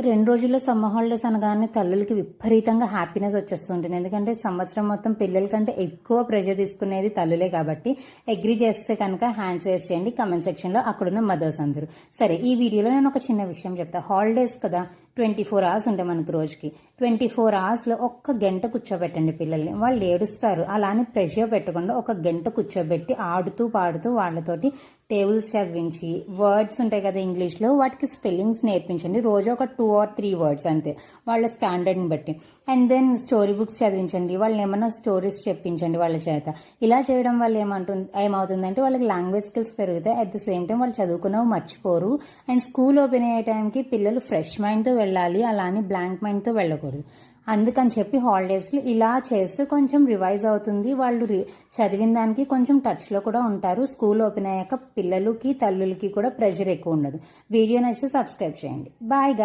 2 రోజుల్లో summer holidays అనగానే తల్లులకి విపరీతంగా హ్యాపీనెస్ వచ్చేస్తుంటుంది. ఎందుకంటే సంవత్సరం మొత్తం పిల్లల కంటే ఎక్కువ ప్రెషర్ తీసుకునేది తల్లులే కాబట్టి అగ్రీ చేస్తే కనుక హ్యాండ్స్ రేస్ చేయండి కామెంట్ సెక్షన్లో, అక్కడున్న మదర్స్ అందరూ. సరే, ఈ వీడియోలో నేను ఒక చిన్న విషయం చెప్తా. హాలిడేస్ కదా, 24 అవర్స్ ఉంటాయి మనకు రోజుకి. 24 అవర్స్లో ఒక్క గంట కూర్చోబెట్టండి పిల్లల్ని. వాళ్ళు ఏడుస్తారు, అలా అని ప్రెషర్ పెట్టకుండా ఒక గంట కూర్చోబెట్టి ఆడుతూ పాడుతూ వాళ్ళతోటి టేబుల్స్ చదివించి, వర్డ్స్ ఉంటాయి కదా ఇంగ్లీష్లో, వాటికి స్పెల్లింగ్స్ నేర్పించండి. రోజు ఒక 2 or 3 వర్డ్స్ అంతే, వాళ్ళ స్టాండర్డ్ని బట్టి. అండ్ దెన్ స్టోరీ బుక్స్ చదివించండి, వాళ్ళని ఏమన్నా స్టోరీస్ చెప్పించండి వాళ్ళ చేత. ఇలా చేయడం వల్ల ఏమవుతుందంటే వాళ్ళకి లాంగ్వేజ్ స్కిల్స్ పెరుగుతాయి. అట్ ద సేమ్ టైం వాళ్ళు చదువుకున్నవి మర్చిపోరు. అండ్ స్కూల్ ఓపెన్ అయ్యే టైంకి పిల్లలు ఫ్రెష్ మైండ్తో వెళ్ళాలి, అలా అని బ్లాంక్ మైండ్తో వెళ్ళకూడదు. అందుకని చెప్పి హాలిడేస్లో ఇలా చేస్తే కొంచెం రివైజ్ అవుతుంది. వాళ్ళు చదివిన దానికి కొంచెం టచ్లో కూడా ఉంటారు. స్కూల్ ఓపెన్ అయ్యాక పిల్లలకి తల్లులకి కూడా ప్రెషర్ ఎక్కువ ఉండదు. వీడియో నచ్చితే సబ్స్క్రైబ్ చేయండి. బాయ్.